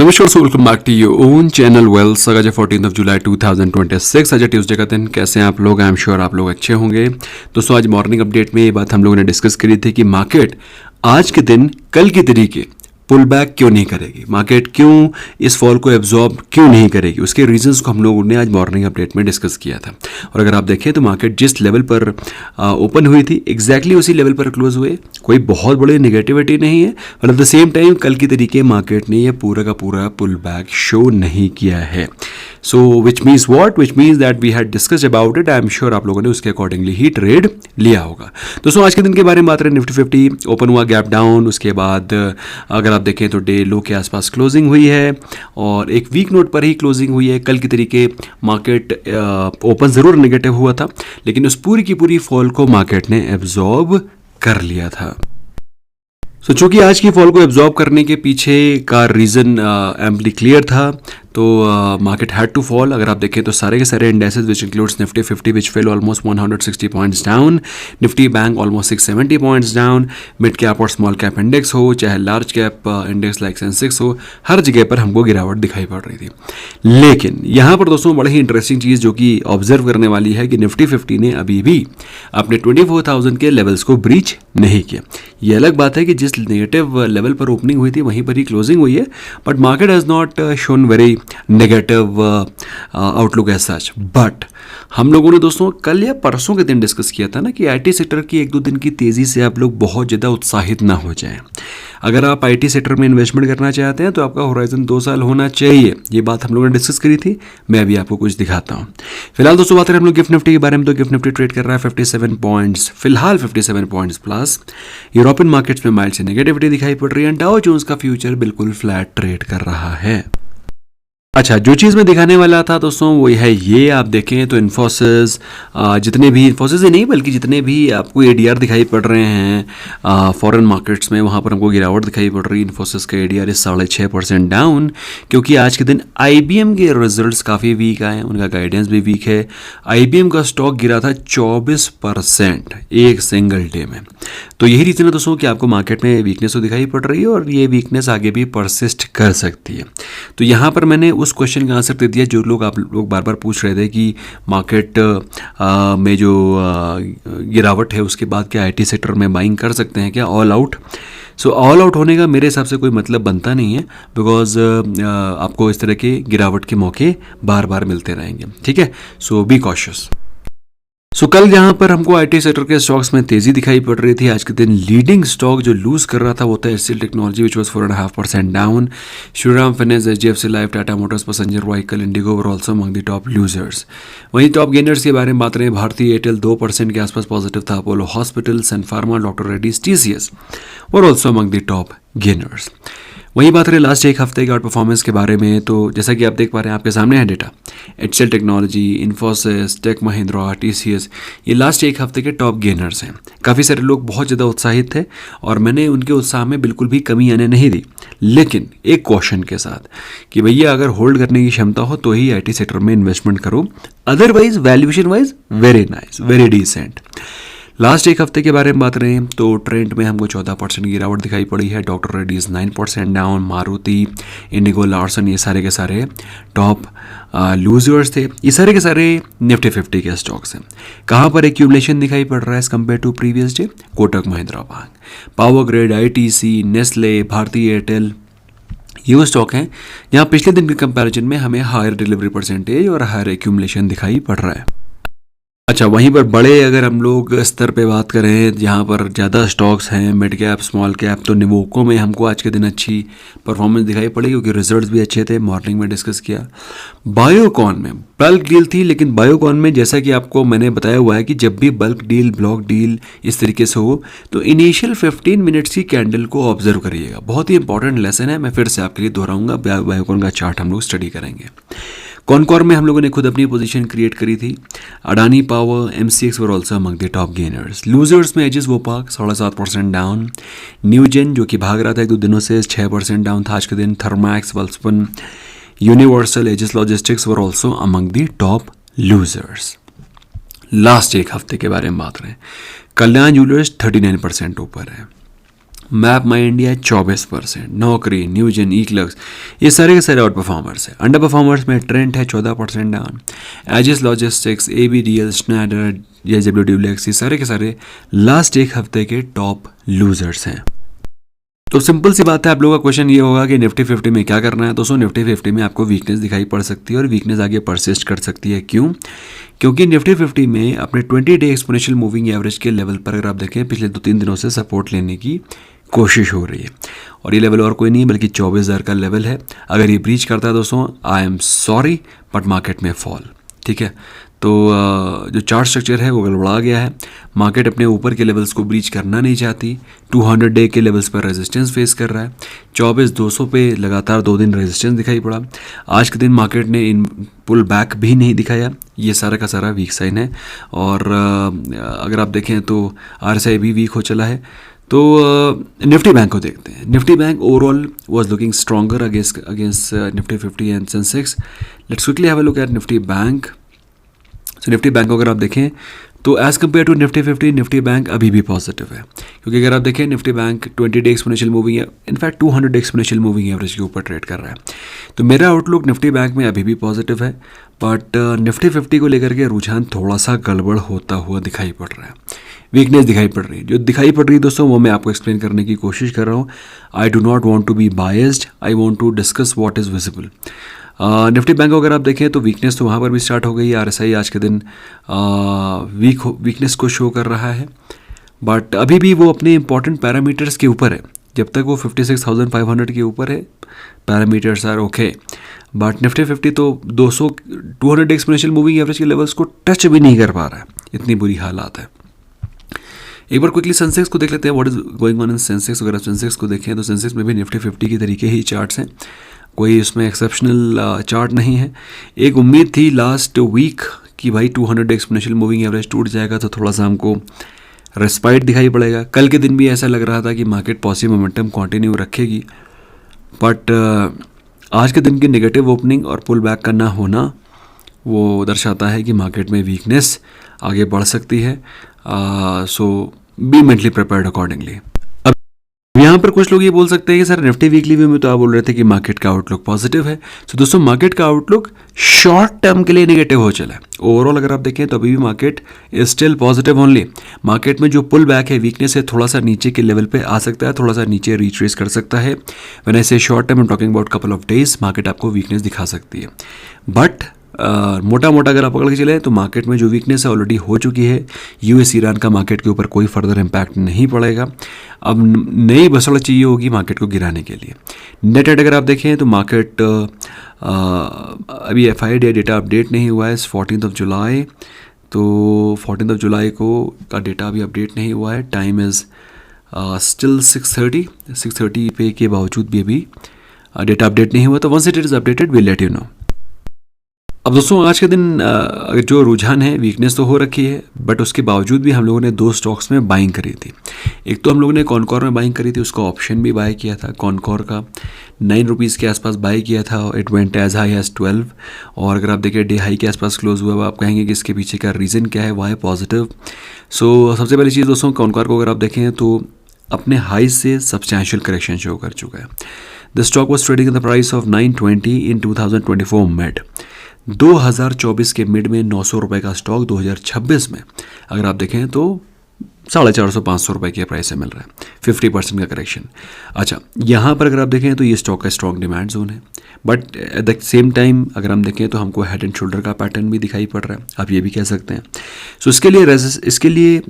नमस्कार so welcome back to your own channel Wells. आज 14 जुलाई 2026, आज ट्यूसडे का दिन। कैसे हैं आप लोग? आई एम श्योर आप लोग अच्छे होंगे। दोस्तों आज मॉर्निंग अपडेट में ये बात हम लोगों ने डिस्कस करी थी कि मार्केट आज के दिन कल की तरीके पुल बैक क्यों नहीं करेगी, मार्केट क्यों इस फॉल को एब्जॉर्ब क्यों नहीं करेगी, उसके रीजंस को हम लोगों ने आज मॉर्निंग अपडेट में डिस्कस किया था। और अगर आप देखें तो मार्केट जिस लेवल पर ओपन हुई थी एग्जैक्टली उसी लेवल पर क्लोज हुए। कोई बहुत बड़ी नेगेटिविटी नहीं है, और एट द सेम टाइम कल की तरीके मार्केट ने ये पूरा का पूरा पुल बैक शो नहीं किया है। So which means what, which means that we had discussed about it. I am sure आप लोगों ने उसके अकॉर्डिंगली ही ट्रेड लिया होगा। दोस्तों आज के दिन के बारे में बात करें, निफ्टी 50 ओपन हुआ गैप डाउन, उसके बाद अगर आप देखें तो डे लो के आसपास क्लोजिंग हुई है और एक वीक नोट पर ही क्लोजिंग हुई है। कल की तरीके मार्केट ओपन ज़रूर नेगेटिव हुआ था, लेकिन उस पूरी की पूरी फॉल को मार्केट ने एब्जॉर्ब कर लिया था। सो चूंकि आज की फॉल को एब्जॉर्ब करने के पीछे का रीज़न एम्पली क्लियर था, तो मार्केट हैड टू फॉल। अगर आप देखें तो सारे के सारे indices which includes Nifty 50 which fail almost 160 points down, Nifty bank almost 670 points down, mid cap और स्मॉल कैप इंडेक्स हो चाहे large cap index like Sensex हो, हर जगह पर हमको गिरावट दिखाई पड़ रही थी। लेकिन यहाँ पर दोस्तों बड़ी ही इंटरेस्टिंग चीज़ जो कि ऑब्जर्व करने वाली है कि निफ्टी 50 ने अभी भी अपने 24,000 के लेवल्स को ब्रीच नहीं किया। ये अलग बात है कि जिस नेगेटिव लेवल पर ओपनिंग हुई थी वहीं पर ही क्लोजिंग हुई है, but market has not shown very negative outlook as such. But हम लोगों ने दोस्तों कल या परसों के दिन डिस्कस किया था ना कि आईटी सेक्टर की एक दो दिन की तेज़ी से आप लोग बहुत ज़्यादा उत्साहित ना हो जाएं। अगर आप आईटी सेक्टर में इन्वेस्टमेंट करना चाहते हैं तो आपका होराइजन 2 साल होना चाहिए। ये बात हम लोगों ने डिस्कस करी थी, मैं अभी आपको कुछ दिखाता हूँ। फिलहाल दोस्तों बात करें हम लोग गिफ्ट निफ्टी के बारे में, तो गिफ्ट निफ्टी ट्रेड कर रहा है 57 पॉइंट्स, फिलहाल 57 पॉइंट्स प्लस। यूरोपियन मार्केट्स में माइल्ड से नेगेटिविटी दिखाई पड़ रही है। डाउ जोन्स का फ्यूचर बिल्कुल फ्लैट ट्रेड कर रहा है। अच्छा, जो चीज़ मैं दिखाने वाला था दोस्तों वो है ये, आप देखें तो इन्फोसिस, जितने भी इन्फोसिस ही नहीं बल्कि जितने भी आपको एडीआर दिखाई पड़ रहे हैं फॉरेन मार्केट्स में, वहाँ पर हमको गिरावट दिखाई पड़ रही है। इन्फोसिस का एडीआर इस 6.5% डाउन, क्योंकि आज के दिन आईबीएम के रिजल्ट्स काफ़ी वीक आए हैं, उनका गाइडेंस भी वीक है। आईबीएम का स्टॉक गिरा था 24% एक सिंगल डे में। तो यही रीज़न है दोस्तों कि आपको मार्केट में वीकनेस तो दिखाई पड़ रही है और ये वीकनेस आगे भी परसिस्ट कर सकती है। तो यहाँ पर मैंने उस क्वेश्चन का आंसर दे दिया जो लोग आप लोग बार बार पूछ रहे थे कि मार्केट में जो गिरावट है उसके बाद क्या आईटी सेक्टर में बाइंग कर सकते हैं क्या all out. So all out होने का मेरे हिसाब से कोई मतलब बनता नहीं है, बिकॉज आपको इस तरह के गिरावट के मौके बार बार मिलते रहेंगे। ठीक है, सो बी कॉशियस। सो कल यहाँ पर हमको आईटी सेक्टर के स्टॉक्स में तेजी दिखाई पड़ रही थी। आज के दिन लीडिंग स्टॉक जो लूज कर रहा था वो था HCL technology which was 4.5% down. Shriram finance, HDFC life, Tata Motors, passenger vehicle, Indigo were also among the top losers. वहीं टॉप गेनर्स के बारे में बात रहे, भारतीय एयरटेल 2% के आसपास पॉजिटिव था। Apollo hospital, Sun Pharma, doctor Reddy's, TCS were also among the top gainers. वहीं बात करें लास्ट एक हफ्ते के आउट परफॉर्मेंस के बारे में, तो जैसा कि आप देख पा रहे हैं आपके सामने है data, HCL technology, Infosys, tech Mahindra, TCS, ये लास्ट एक हफ्ते के टॉप गेनर्स हैं। काफ़ी सारे लोग बहुत ज़्यादा उत्साहित थे और मैंने उनके उत्साह में बिल्कुल भी कमी आने नहीं दी, लेकिन एक क्वेश्चन के साथ कि भैया अगर होल्ड करने की क्षमता हो तो ही आईटी सेक्टर में इन्वेस्टमेंट करो, otherwise valuation wise very nice, very decent. Last एक हफ्ते के बारे में बात रहे तो ट्रेंड में हमको 14% गिरावट दिखाई पड़ी है। Doctor Reddy's 9% down, Maruti, Indigo, Larsen, ये सारे के सारे टॉप लूजर्स थे। ये सारे के सारे निफ्टी 50 के स्टॉक्स हैं। कहाँ पर एक्यूमुलेशन दिखाई पड़ रहा है as compare to previous day? Kotak Mahindra bank, power grid, ITC, Nestle, Bharti Airtel, ये वो स्टॉक हैं जहाँ पिछले दिन के कंपैरिजन में हमें हायर डिलीवरी परसेंटेज और हायर एक्यूमुलेशन दिखाई पड़ रहा है। अच्छा, वहीं पर बड़े अगर हम लोग स्तर पे बात करें जहाँ पर ज़्यादा स्टॉक्स हैं, मिड कैप, स्मॉल कैप, तो निवोको में हमको आज के दिन अच्छी परफॉर्मेंस दिखाई पड़ी क्योंकि रिजल्ट्स भी अच्छे थे, मॉर्निंग में डिस्कस किया। बायोकॉन में बल्क डील थी, लेकिन बायोकॉन में जैसा कि आपको मैंने बताया हुआ है कि जब भी बल्क डील, ब्लॉक डील इस तरीके से हो तो इनिशियल 15 मिनट्स की कैंडल को ऑब्जर्व करिएगा। बहुत ही इंपॉर्टेंट लेसन है, मैं फिर से आपके लिए दोहराऊंगा। बायोकॉन का चार्ट हम लोग स्टडी करेंगे। कॉनकॉर में हम लोगों ने खुद अपनी पोजीशन क्रिएट करी थी। Adani power, MCX were also among the top gainers. Losers में एजिस वोपाक 7.5% डाउन, न्यूजेन जो कि भाग रहा था एक दो दिनों से 6% डाउन था आज के दिन। Thermax, Welspun, universal, Aegis logistics were also among the top losers. Last एक हफ्ते के बारे में बात करें, कल्याण ज्वेलर्स 39% ऊपर है। मैप माई इंडिया 24%, नौकरी, न्यूजन, ई क्लर्क्स, ये सारे के सारे आउट परफॉर्मर्स हैं। अंडर परफॉर्मर्स में ट्रेंट है 14% down, Aegis logistics, ABDL, Schneider, JW Duplex, ये सारे के सारे लास्ट एक हफ्ते के टॉप लूजर्स हैं। तो सिंपल सी बात है, आप लोगों का क्वेश्चन ये होगा कि निफ्टी 50 में क्या करना है। दोस्तों निफ्टी 50 में आपको वीकनेस दिखाई पड़ सकती है और वीकनेस आगे परसिस्ट कर सकती है। क्यों? क्योंकि निफ्टी 50 में अपने 20 डे एक्सपोनेंशियल मूविंग एवरेज के लेवल पर अगर आप देखें पिछले 2-3 दिनों से सपोर्ट लेने की कोशिश हो रही है, और ये लेवल और कोई नहीं बल्कि 24,000 का लेवल है। अगर ये ब्रीच करता है दोस्तों, I am sorry but market में फॉल। ठीक है, तो जो चार्ट स्ट्रक्चर है वो गड़बड़ा गया है। मार्केट अपने ऊपर के लेवल्स को ब्रीच करना नहीं चाहती, 200 डे के लेवल्स पर रेजिस्टेंस फेस कर रहा है। 24,200 पे लगातार 2 दिन रेजिस्टेंस दिखाई पड़ा। आज के दिन मार्केट ने इन पुल बैक भी नहीं दिखाया, ये सारा का सारा वीक साइन है। और अगर आप देखें तो RSI भी वीक हो चला है। तो निफ्टी बैंक को देखते हैं। Nifty bank overall was looking stronger against Nifty 50 and Sensex. Let's quickly have a look at Nifty bank. So Nifty bank को अगर आप देखें तो as compare to Nifty 50, Nifty bank अभी भी पॉजिटिव है, क्योंकि अगर आप देखें Nifty bank 20 day exponential moving है, in fact 200 day exponential moving average के ऊपर ट्रेड कर रहा है। तो मेरा आउटलुक निफ्टी बैंक में अभी भी पॉजिटिव है, बट निफ्टी 50 को लेकर के रुझान थोड़ा सा गड़बड़ होता हुआ दिखाई पड़ रहा है, वीकनेस दिखाई पड़ रही है। जो दिखाई पड़ रही है दोस्तों वो मैं आपको एक्सप्लेन करने की कोशिश कर रहा हूँ। I do not want to be biased, I want to discuss what is visible. Nifty bank को अगर आप देखें तो वीकनेस तो वहाँ पर भी स्टार्ट हो गई है। RSI आज के दिन वीकनेस को शो कर रहा है, बट अभी भी वो अपने इंपॉर्टेंट पैरामीटर्स के ऊपर है। जब तक वो 56,500 के ऊपर है parameters are okay, but Nifty 50 तो 200 एक्सपोनेंशियल मूविंग एवरेज के लेवल्स को टच भी नहीं कर पा रहा है, इतनी बुरी हालात है। एक बार क्विकली सेंसेक्स को देख लेते हैं, what is going on in Sensex. अगर आप सेंसेक्स को देखें तो सेंसेक्स में भी निफ्टी 50 की तरीके ही चार्ट्स हैं, कोई इसमें एक्सेप्शनल चार्ट नहीं है। एक उम्मीद थी लास्ट वीक कि भाई 200 एक्सपोनेंशियल मूविंग एवरेज टूट जाएगा तो थोड़ा सा हमको रेस्पाइट दिखाई पड़ेगा। कल के दिन भी ऐसा लग रहा था कि मार्केट पॉजिटिव मोमेंटम कंटिन्यू रखेगी, बट आज के दिन की नेगेटिव ओपनिंग और पुल बैक का ना होना वो दर्शाता है कि मार्केट में वीकनेस आगे बढ़ सकती है। सो बी मेंटली प्रिपेयर्ड अकॉर्डिंगली। अब यहाँ पर कुछ लोग ये बोल सकते हैं कि सर निफ्टी वीकली व्यू में तो आप बोल रहे थे कि मार्केट का आउटलुक पॉजिटिव है। तो दोस्तों मार्केट का आउटलुक शॉर्ट टर्म के लिए नेगेटिव हो चला है। ओवरऑल अगर आप देखें तो अभी भी market is still positive only. Market में जो पुल बैक है, वीकनेस है, थोड़ा सा नीचे के लेवल पे आ सकता है, थोड़ा सा नीचे रिट्रेस कर सकता है। व्हेन आई से short term, I am talking about couple of days, market आपको वीकनेस दिखा सकती है। बट मोटा मोटा अगर आप पकड़ के चले तो मार्केट में जो वीकनेस है ऑलरेडी हो चुकी है। US ईरान का मार्केट के ऊपर कोई फर्दर इम्पैक्ट नहीं पड़ेगा। अब नई बसड़ चाहिए होगी मार्केट को गिराने के लिए। नेट रेट अगर आप देखें तो मार्केट अभी FID डेटा अपडेट नहीं हुआ है 14 जुलाई, तो 14 जुलाई को का डेटा अभी अपडेट नहीं हुआ है। टाइम इज़ स्टिल 6:30 पे के बावजूद भी अभी डेटा अपडेट नहीं हुआ। तो once it is updated will let you know. अब दोस्तों आज के दिन जो रुझान है, वीकनेस तो हो रखी है, बट उसके बावजूद भी हम लोगों ने 2 स्टॉक्स में बाइंग करी थी। एक तो हम लोगों ने कॉनकॉर में बाइंग करी थी, उसका ऑप्शन भी बाय किया था। कॉनकॉर का 9 रुपीज़ के आसपास बाय किया था, it went as high as 12, और अगर आप देखें डे हाई के आसपास क्लोज हुआ। आप कहेंगे कि इसके पीछे का रीज़न क्या है, वाई पॉजिटिव। सो सबसे पहली चीज़ दोस्तों, कॉनकॉर को अगर आप देखें तो अपने हाई से सब्सटैंशियल करेक्शन शो कर चुका है। The stock was trading in the price of 920 in 2024 mid. 2024 के मिड में 900 रुपये का स्टॉक 2026 में अगर आप देखें तो 450-500 रुपये के प्राइस से मिल रहा है, 50% का करेक्शन। अच्छा, यहाँ पर अगर आप देखें तो ये स्टॉक का स्ट्रॉन्ग डिमांड जोन है, but at the same time अगर हम देखें तो हमको हेड एंड शोल्डर का पैटर्न भी दिखाई पड़ रहा है, आप ये भी कह सकते हैं। सो इसके लिए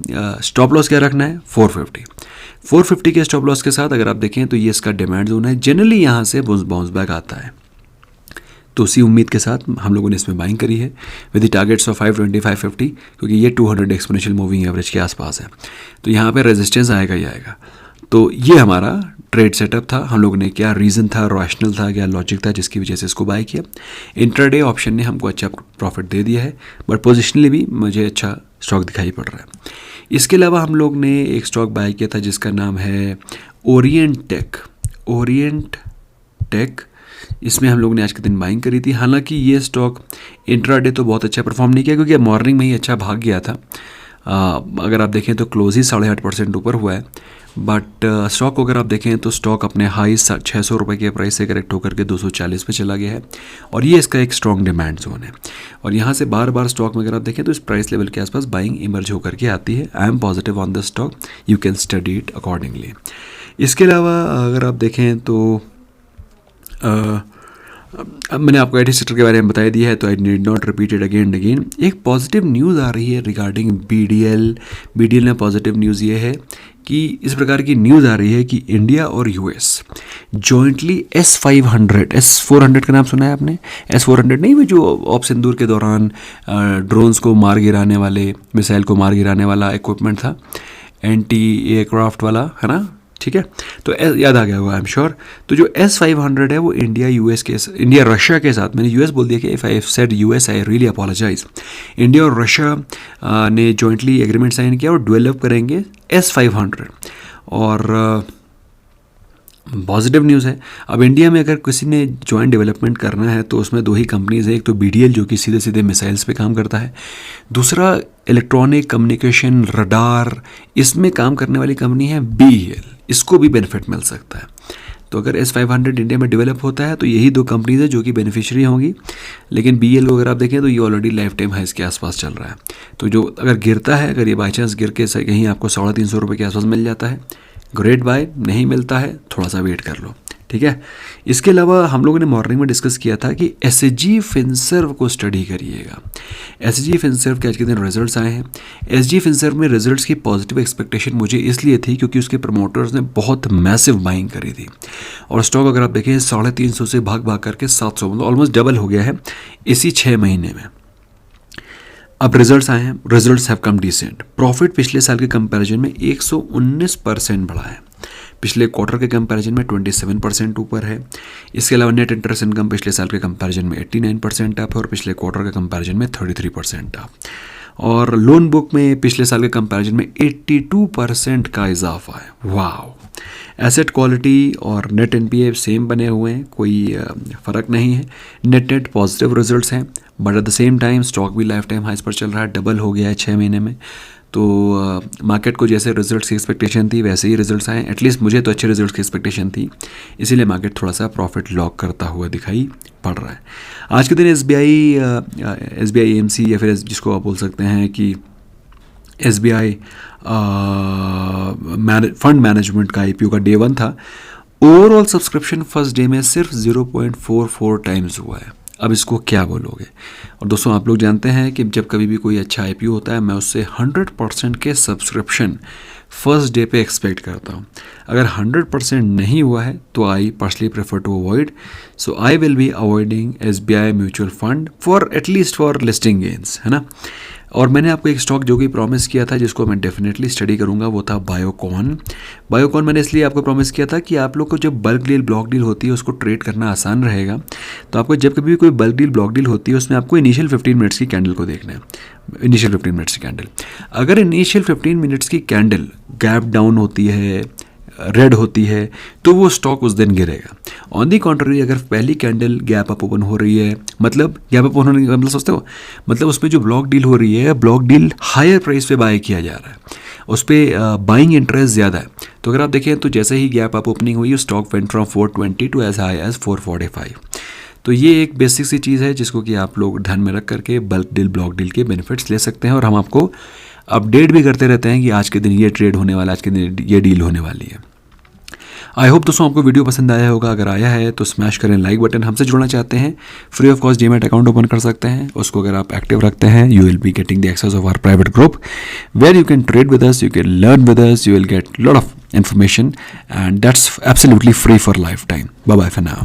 स्टॉप लॉस क्या रखना है, 450 के स्टॉप लॉस के साथ अगर आप देखें तो ये इसका डिमांड जोन है। जनरली यहाँ से बाउंस बैक आता है, तो उसी उम्मीद के साथ हम लोगों ने इसमें बाइंग करी है विद द टारगेट्स ऑफ 520-550, क्योंकि ये 200 एक्सपोनेंशियल मूविंग एवरेज के आसपास है। तो यहाँ पे रेजिस्टेंस आएगा ही आएगा। तो ये हमारा ट्रेड सेटअप था। हम लोगों ने क्या रीज़न था, रैशनल था, क्या लॉजिक था जिसकी वजह से इसको बाय किया। इंट्राडे ऑप्शन ने हमको अच्छा प्रॉफिट दे दिया है, बट पोजिशनली भी मुझे अच्छा स्टॉक दिखाई पड़ रहा है। इसके अलावा हम लोग ने एक स्टॉक बाय किया था जिसका नाम है ओरिएंट टेक। इसमें हम लोग ने आज के दिन बाइंग करी थी। हालांकि ये स्टॉक इंट्राडे तो बहुत अच्छा परफॉर्म नहीं किया, क्योंकि मॉर्निंग में ही अच्छा भाग गया था। अगर आप देखें तो क्लोज ही 8.5% ऊपर हुआ है, बट स्टॉक को अगर आप देखें तो स्टॉक अपने हाई 600 रुपये के प्राइस से करेक्ट होकर के 240 पे चला गया है, और ये इसका एक स्ट्रॉन्ग डिमांड जोन है। और यहाँ से बार बार स्टॉक में अगर आप देखें तो इस प्राइस लेवल के आसपास बाइंग इमर्ज होकर के आती है। I am positive on the stock, you can study it accordingly. इसके अलावा अगर आप देखें तो अब मैंने आपको IT सेक्टर के बारे में बता दिया है, तो I need not repeat it again and again. एक पॉजिटिव न्यूज़ आ रही है रिगार्डिंग BDL में पॉजिटिव न्यूज़ ये है कि इस प्रकार की न्यूज़ आ रही है कि इंडिया और US जॉइंटली S400 का नाम सुना है आपने? S400 नहीं, वो जो ऑप सिंदूर के दौरान ड्रोन्स को मार गिराने वाले, मिसाइल को मार गिराने वाला इक्विपमेंट था, एंटी एयरक्राफ्ट वाला, है ना? ठीक है, तो याद आ गया होगा आई एम श्योर। तो जो S500 है वो इंडिया रशिया के साथ, मैंने US बोल दिया कि if I said US I really apologize. India और रशिया ने जॉइंटली एग्रीमेंट साइन किया और डेवलप करेंगे S500, और पॉजिटिव न्यूज़ है। अब इंडिया में अगर किसी ने जॉइंट डेवलपमेंट करना है तो उसमें दो ही कंपनीज है, एक तो BDL जो कि सीधे सीधे मिसाइल्स पे काम करता है, दूसरा इलेक्ट्रॉनिक कम्युनिकेशन रडार, इसमें काम करने वाली कंपनी है BEL। इसको भी बेनिफिट मिल सकता है। तो अगर S500 इंडिया में डेवलप होता है तो यही दो कंपनीज है जो कि बेनिफिशियरी होंगी। लेकिन BEL को अगर आप देखें तो ये ऑलरेडी लाइफ टाइम हाइस के आसपास चल रहा है। तो जो अगर गिरता है, अगर ये बाई चांस गिर के कहीं आपको 350 रुपये के आसपास मिल जाता है, ग्रेट बाय। नहीं मिलता है थोड़ा सा वेट कर लो, ठीक है। इसके अलावा हम लोगों ने मॉर्निंग में डिस्कस किया था कि SG फिनसर्व को स्टडी करिएगा। SG फिनसर्व के आज के दिन रिजल्ट्स आए हैं। SG फिनसर्व में रिजल्ट्स की पॉजिटिव एक्सपेक्टेशन मुझे इसलिए थी क्योंकि उसके प्रमोटर्स ने बहुत मैसिव बाइंग करी थी, और स्टॉक अगर आप देखें 350 से भाग करके 700, मतलब ऑलमोस्ट डबल हो गया है इसी 6 महीने में। अब रिजल्ट्स आए हैं, results have come decent. Profit पिछले साल के कंपैरिजन में 119% बढ़ा है, पिछले क्वार्टर के कंपैरिजन में 27% ऊपर है। इसके अलावा नेट इंटरेस्ट इनकम पिछले साल के कंपैरिजन में 89% अप है, और पिछले क्वार्टर के कंपैरिजन में 33% अप। और लोन बुक में पिछले साल के कंपैरिजन में 82% का इजाफा है। वाओ! एसेट क्वालिटी और नेट NPA सेम बने हुए हैं, कोई फ़र्क नहीं है। नेट पॉजिटिव रिजल्ट्स हैं, but at the same time stock भी लाइफ टाइम हाइस पर चल रहा है, डबल हो गया है 6 महीने में। तो मार्केट को जैसे रिजल्ट्स की एक्सपेक्टेशन थी वैसे ही रिजल्ट्स आए। एटलीस्ट मुझे तो अच्छे रिजल्ट्स की एक्सपेक्टेशन थी, इसीलिए मार्केट थोड़ा सा प्रॉफिट लॉक करता हुआ दिखाई पड़ रहा है। आज के दिन SBI AMC, या फिर जिसको आप बोल सकते हैं कि SBI फंड मैनेजमेंट का IPO का डे 1 था। ओवरऑल सब्सक्रिप्शन फर्स्ट डे में सिर्फ 0.44 टाइम्स हुआ है। अब इसको क्या बोलोगे? और दोस्तों आप लोग जानते हैं कि जब कभी भी कोई अच्छा IPO होता है मैं उससे 100% के सब्सक्रिप्शन फर्स्ट डे पे एक्सपेक्ट करता हूँ। अगर 100% नहीं हुआ है तो I personally prefer to avoid, so I will be avoiding SBI mutual fund for at least for listing gains, है ना। और मैंने आपको एक स्टॉक जो कि प्रॉमिस किया था जिसको मैं डेफिनेटली स्टडी करूंगा, वो था बायोकॉन मैंने इसलिए आपको प्रॉमिस किया था कि आप लोग को जब बल्क डील ब्लॉक डील होती है उसको ट्रेड करना आसान रहेगा। तो आपको जब कभी भी कोई बल्क डील ब्लॉक डील होती है उसमें आपको इनिशियल 15 मिनट्स की कैंडल को देखना है। इनिशियल 15 मिनट्स की कैंडल, अगर इनिशियल 15 मिनट्स की कैंडल गैप डाउन होती है, रेड होती है, तो वो स्टॉक उस दिन गिरेगा। ऑन दी कॉन्ट्ररी अगर पहली कैंडल गैप अप ओपन हो रही है, मतलब गैप अप होने का मतलब सोचते हो, मतलब उसमें जो ब्लॉक डील हो रही है, ब्लॉक डील हायर प्राइस पे बाय किया जा रहा है, उस पर बाइंग इंटरेस्ट ज़्यादा है। तो अगर आप देखें तो जैसे ही गैप अप ओपनिंग हुई stock went from 420 to as high as 445। तो ये एक बेसिक सी चीज़ है जिसको कि आप लोग ध्यान में रख करके बल्क डील ब्लॉक डील के बेनिफिट्स ले सकते हैं, और हम आपको अपडेट भी करते रहते हैं कि आज के दिन ये ट्रेड होने वाला है, आज के दिन ये डील होने वाली है। आई होप दोस्तों आपको वीडियो पसंद आया होगा। अगर आया है तो स्मैश करें लाइक बटन। हमसे जुड़ना चाहते हैं free of cost demat account open कर सकते हैं, उसको अगर आप एक्टिव रखते हैं you will be getting the access of our private group where you can trade with us, you can learn with us, you will get lot of information and that's absolutely free for lifetime. Bye bye for now.